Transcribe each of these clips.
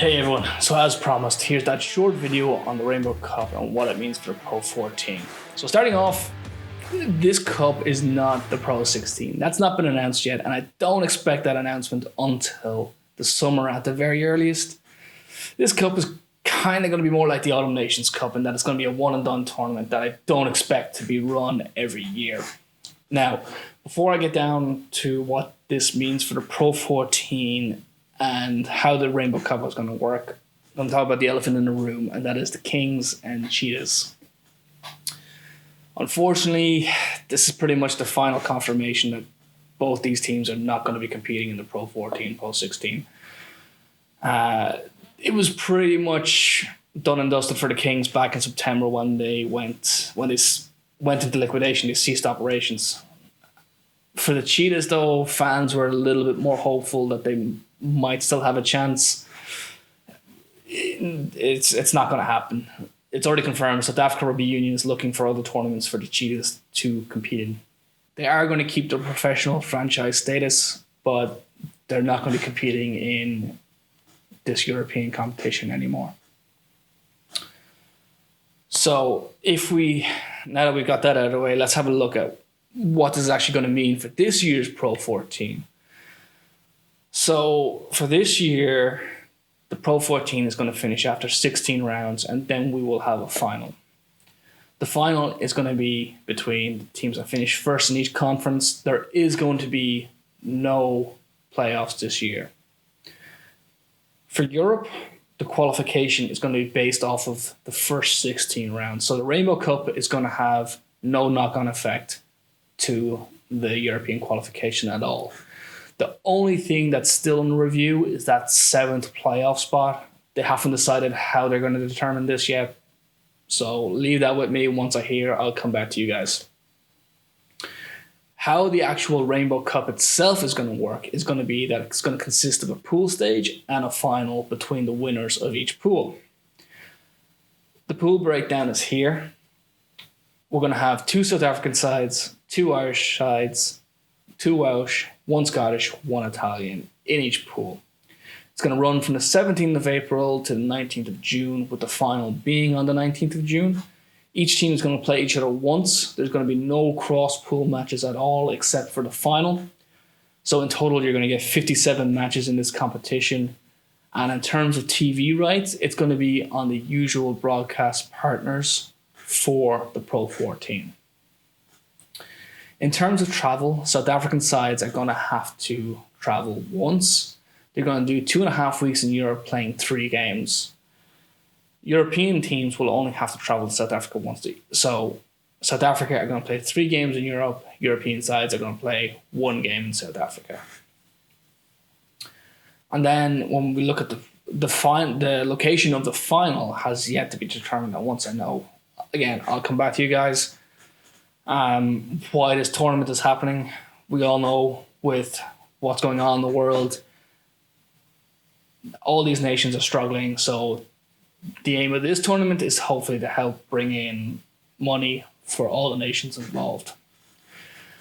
Hey everyone, so as promised, here's that short video on the Rainbow Cup and what it means for the Pro 14. So starting off, this cup is not the Pro 16. That's not been announced yet, and I don't expect that announcement until the summer at the very earliest. This cup is kind of going to be more like the Autumn Nations Cup in that it's going to be a one and done tournament that I don't expect to be run every year. Now, before I get down to what this means for the Pro 14 and how the Rainbow Cup is going to work, I'm going to talk about the elephant in the room, and that is the Kings and Cheetahs. Unfortunately, this is pretty much the final confirmation that both these teams are not going to be competing in the Pro 14, Pro 16. It was pretty much done and dusted for the Kings back in September when they went into liquidation. They ceased operations. For the Cheetahs, though, fans were a little bit more hopeful that they might still have a chance. It's not going to happen. It's already confirmed. South Africa Rugby Union is looking for other tournaments for the Cheetahs to compete in. They are going to keep their professional franchise status, but they're not going to be competing in this European competition anymore. So now that we've got that out of the way, let's have a look at what this is actually going to mean for this year's Pro 14. So for this year, the Pro 14 is going to finish after 16 rounds, and then we will have a final. The final is going to be between the teams that finish first in each conference. There is going to be no playoffs this year. For Europe, the qualification is going to be based off of the first 16 rounds. So the Rainbow Cup is going to have no knock-on effect to the European qualification at all. The only thing that's still in review is that 7th playoff spot. They haven't decided how they're going to determine this yet. So leave that with me. Once I hear, I'll come back to you guys. How the actual Rainbow Cup itself is going to work is going to be that it's going to consist of a pool stage and a final between the winners of each pool. The pool breakdown is here. We're going to have 2 South African sides, 2 Irish sides, 2 Welsh, 1 Scottish, 1 Italian in each pool. It's going to run from the 17th of April to the 19th of June, with the final being on the 19th of June. Each team is going to play each other once. There's going to be no cross-pool matches at all except for the final. So in total, you're going to get 57 matches in this competition. And in terms of TV rights, it's going to be on the usual broadcast partners for the Pro 14. In terms of travel, South African sides are going to have to travel once. They're going to do 2.5 weeks in Europe playing 3 games. European teams will only have to travel to South Africa once. So South Africa are going to play 3 games in Europe. European sides are going to play 1 game in South Africa. And then when we look at the location of the final has yet to be determined. And once I know, again, I'll come back to you guys. Why this tournament is happening. We all know with what's going on in the world, all these nations are struggling. So the aim of this tournament is hopefully to help bring in money for all the nations involved.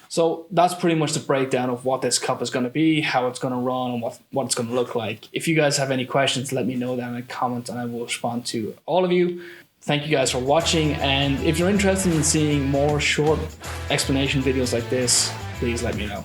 So that's pretty much the breakdown of what this cup is going to be, how it's going to run, and what it's going to look like. If you guys have any questions, let me know down in the comments and I will respond to all of you. Thank you guys for watching, and if you're interested in seeing more short explanation videos like this, please let me know.